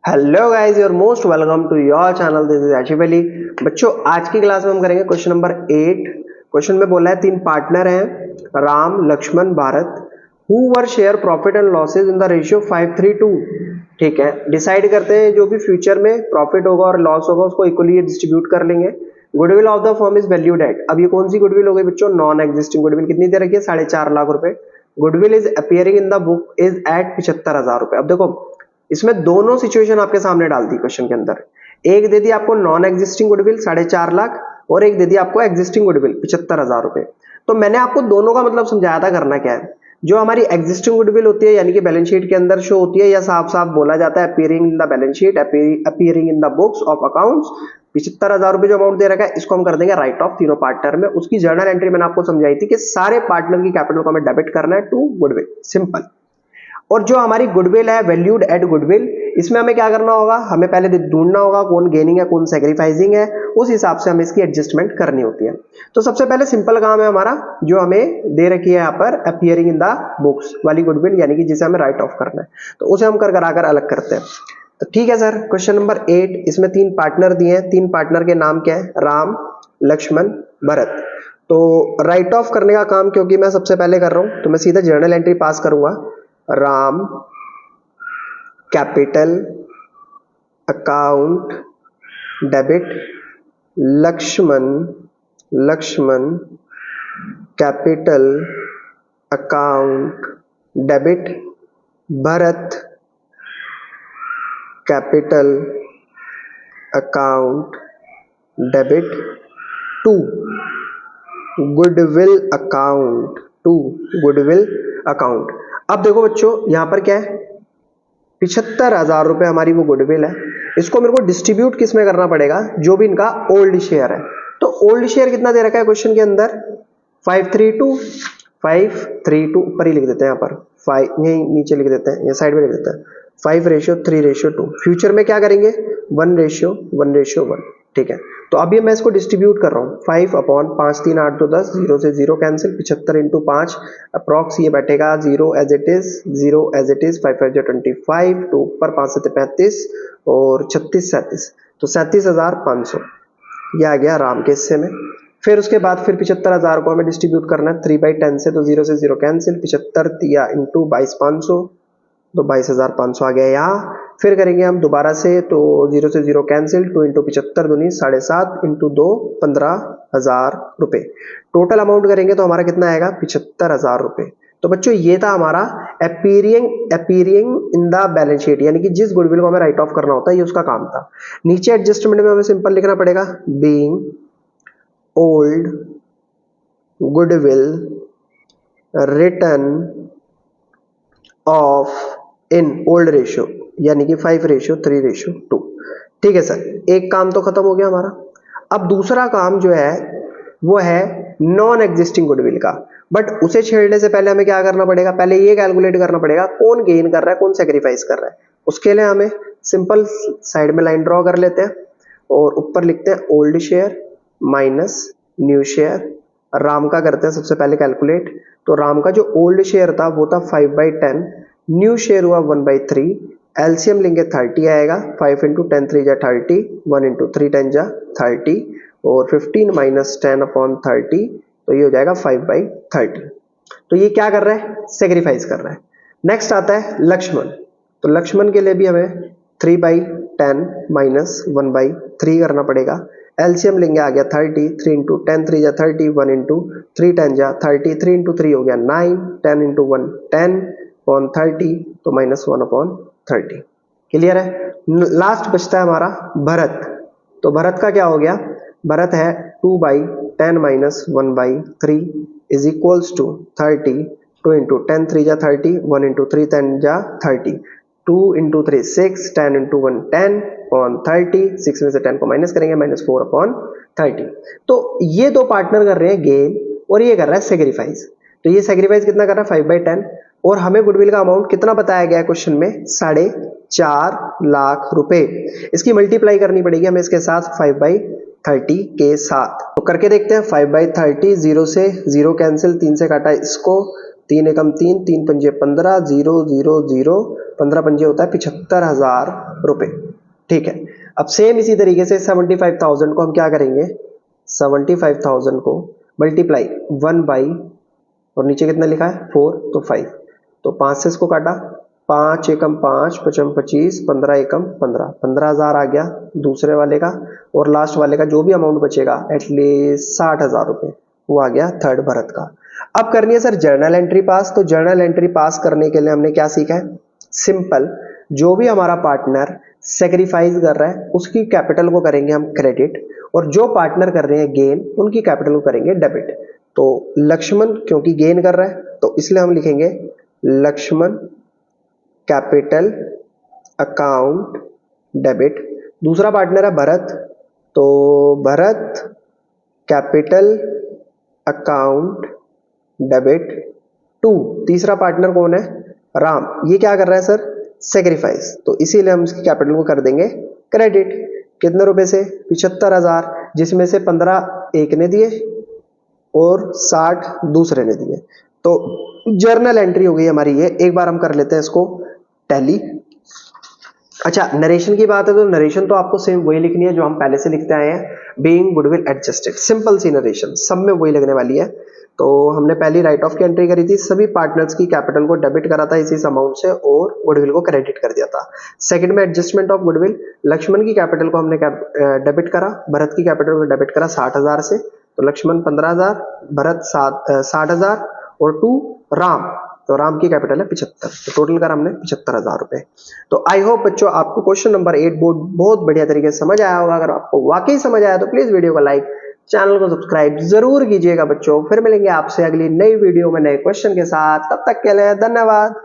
Hello guys, your most welcome to your channel. This is Asif Ali. बच्चों, आज की class में हम करेंगे क्वेश्चन नंबर 8। क्वेश्चन में बोला है तीन पार्टनर हैं Ram, Lakshman, Bharat, who were share profit and losses in the ratio 5:3:2। ठीक है, डिसाइड करते हैं जो भी फ्यूचर में प्रॉफिट होगा और लॉस होगा उसको इक्वली डिस्ट्रीब्यूट कर लेंगे। Goodwill of the firm is valued at. अब ये कौन सी गुडविल हो गई बच्चों? Non existing goodwill. कितनी दे रखी है? 4.5 लाख रुपए। Goodwill is appearing in the book is at 75,000 रुपए। अब देखो, इसमें दोनों सिचुएशन आपके सामने डाल दी क्वेश्चन के अंदर। एक दे दी आपको नॉन एग्जिस्टिंग गुडविल 4.5 लाख, और एक दे दी आपको एग्जिस्टिंग गुडविल 75,000 रुपए। तो मैंने आपको दोनों का मतलब समझाया था करना क्या है। जो हमारी एग्जिस्टिंग गुडविल होती है यानी कि बैलेंस शीट के अंदर शो होती है, या साफ साफ बोला जाता है appearing in the balance sheet, appearing in the books of accounts, 75,000 रुपए जो अमाउंट दे रखा है, इसको हम कर देंगे राइट ऑफ तीनों पार्टनर में। उसकी जर्नल एंट्री मैंने आपको समझाई थी कि सारे पार्टनर की कैपिटल को हमें डेबिट करना है टू गुडविल, सिंपल। और जो हमारी गुडविल है वैल्यूड एट गुडविल, इसमें हमें क्या करना होगा? हमें पहले ढूंढना होगा कौन गेनिंग है कौन सैक्रिफाइसिंग है, उस हिसाब से हमें इसकी एडजस्टमेंट करनी होती है। तो सबसे पहले सिंपल काम है हमारा, जो हमें दे रखी है यहाँ पर अपीयरिंग इन द बुक्स वाली गुडविल, यानी कि जिसे हमें राइट ऑफ करना है, तो उसे हम कर कराकर अलग करते हैं। तो ठीक है सर, क्वेश्चन नंबर 8, इसमें तीन पार्टनर दिए हैं। तीन पार्टनर के नाम क्या है? राम, लक्ष्मण, भरत। तो राइट ऑफ करने का काम क्योंकि मैं सबसे पहले कर रहा हूं, तो मैं सीधा जर्नल एंट्री पास करूंगा। Ram capital account debit, Lakshman capital account debit, Bharat capital account debit to goodwill account. अब देखो बच्चों, यहां पर क्या है? 75,000 रुपए हमारी वो गुडविल है। इसको मेरे को डिस्ट्रीब्यूट किस में करना पड़ेगा? जो भी इनका ओल्ड शेयर है। तो ओल्ड शेयर कितना दे रखा है क्वेश्चन के अंदर? 532 ऊपर ही लिख देते हैं, यहाँ पर 5 यहीं नीचे लिख देते हैं, या साइड में लिख देते हैं 5:3:2। फ्यूचर में क्या करेंगे? 1:1:1। ठीक है, तो अभी मैं इसको डिस्ट्रीब्यूट कर रहा हूँ। 5/5 3 8 2 10, 0 से 0 कैंसिल, 75 इंटू 5 अप्रॉक्स ये बैठेगा 0 एज इट इज, 5 5 25, तो ऊपर 5 7 35 और 36 37, तो 37,500 ये आ गया राम के हिस्से में। फिर उसके बाद फिर 75,000 को हमें डिस्ट्रीब्यूट करना है 3/10 से, तो 0 से 0 कैंसिल, 75 दिया इंटू 22,500, तो 22,500 आ गया यहाँ। फिर करेंगे हम दोबारा से, तो 0 से 0 कैंसिल, 2 इंटू 75 दूनी 7.5 इंटू 2 15,000 रुपए। टोटल अमाउंट करेंगे तो हमारा कितना आएगा? 75,000 रुपए। तो बच्चों ये था हमारा appearing in the balance sheet, यानी कि जिस गुडविल को हमें राइट ऑफ करना होता है, ये उसका काम था। नीचे एडजस्टमेंट में हमें सिंपल लिखना पड़ेगा, being old goodwill return of in old ratio, यानी कि 5:3:2। ठीक है सर, एक काम तो खत्म हो गया हमारा। अब दूसरा काम जो है वो है नॉन एग्जिस्टिंग गुडविल का, बट उसे छेड़ने से पहले हमें क्या करना पड़ेगा? पहले ये कैलकुलेट करना पड़ेगा कौन गेन कर रहा है कौन सेक्रीफाइस कर रहा है। उसके लिए हमें सिंपल साइड में लाइन ड्रॉ कर लेते हैं और ऊपर लिखते हैं old share minus new share. Ram का करते हैं सबसे पहले कैलकुलेट, तो राम का जो ओल्ड शेयर था वो था 5/10, न्यू शेयर हुआ 1/3, एलसीएम लेंगे 30 आएगा, 5 इंटू 10 3 जा 30, 1 इंटू 3 10 जा 30, और 15 माइनस 10/30, तो ये हो जाएगा 5/30। तो ये क्या कर रहा है? सेक्रीफाइस कर रहा है। नेक्स्ट आता है लक्ष्मण, तो लक्ष्मण के लिए भी हमें 3/10 माइनस 1/3 करना पड़ेगा। एलसीएम लेंगे, आ गया 30, 3 इंटू 10 3 जा 30, 1 इंटू 3 10 जा 30, 3 इंटू 3 हो गया 9, 10 इंटू 1 10/30, तो -1/30। क्लियर है? लास्ट बचता है हमारा भरत। तो भरत का क्या हो गया? भरत है 2/10 minus 1/3 is equals to 30, 2 into 10 3 जा 30, 1 इंटू 3 10 जा 30, 2 इंटू 3 6, 10 इंटू 1 10/30, 6 में से 10 को माइनस करेंगे -4/30। तो ये दो पार्टनर कर रहे हैं गेन और ये कर रहा है सेक्रीफाइस। तो ये सेक्रीफाइस कितना कर रहा है? 5/10, और हमें गुडविल का अमाउंट कितना बताया गया है क्वेश्चन में? 4.5 लाख रुपए। इसकी मल्टीप्लाई करनी पड़ेगी हमें इसके साथ 5/30 के साथ। तो करके देखते हैं 5/30, 0 से 0 कैंसिल, 3 से काटा इसको, 3 एकम 3, 3 पंजे 15, 0 0 0, 15 पंजे होता है 75,000 रुपए। ठीक है, अब सेम इसी तरीके से 75,000 को हम क्या करेंगे, 75,000 को मल्टीप्लाई 1 बाई, और नीचे कितना लिखा है 4, तो 5, तो 5 से इसको काटा, 5 एकम 5, 5 25, 15 एकम 15, 15,000 आ गया दूसरे वाले का, और लास्ट वाले का जो भी अमाउंट बचेगा एटलीस्ट 60,000 रुपए, वो आ गया थर्ड भरत का। अब करनी है सर जर्नल एंट्री पास, तो जर्नल एंट्री पास करने के लिए हमने क्या सीखा है, सिंपल, जो भी हमारा पार्टनर सेक्रीफाइस कर रहा है उसकी कैपिटल को करेंगे हम क्रेडिट, और जो पार्टनर कर रहे हैं गेन उनकी कैपिटल को करेंगे डेबिट। तो लक्ष्मण क्योंकि गेन कर रहा है तो इसलिए हम लिखेंगे लक्ष्मण कैपिटल अकाउंट डेबिट। दूसरा पार्टनर है भरत, तो Bharat capital account debit to. तीसरा पार्टनर कौन है, राम, ये क्या कर रहा है सर, सेक्रीफाइस, तो इसीलिए हम इसकी कैपिटल को कर देंगे क्रेडिट। कितने रुपए से, 75,000, जिसमें से 15 एक ने दिए और 60 दूसरे ने दिए। तो जर्नल एंट्री हो गई हमारी ये। एक बार हम कर लेते हैं इसको टैली। अच्छा, नरेशन की बात है तो नरेशन तो आपको सेम वही लिखनी है जो हम पहले से लिखते आए हैं, बीइंग गुडविल एडजस्टेड, सिंपल सी नरेशन, सब में वही लगने वाली है। तो हमने पहली राइट ऑफ की एंट्री करी थी, सभी पार्टनर्स की कैपिटल को डेबिट करा था इसी अमाउंट से और गुडविल को क्रेडिट कर दिया था। सेकंड में एडजस्टमेंट ऑफ गुडविल, लक्ष्मण की कैपिटल को हमने डेबिट करा, भरत की कैपिटल को डेबिट करा 60,000 से, तो लक्ष्मण 15,000, भरत 60,000 और टू राम, तो राम की कैपिटल है 75, तो टोटल कर हमने 75,000 रुपए। तो आई होप बच्चों आपको क्वेश्चन नंबर 8 बोर्ड बहुत बढ़िया तरीके से समझ आया होगा। अगर आपको वाकई समझ आया तो प्लीज वीडियो को लाइक, चैनल को सब्सक्राइब जरूर कीजिएगा बच्चों। फिर मिलेंगे आपसे अगली नई वीडियो में नए क्वेश्चन के साथ, तब तक के लिए धन्यवाद।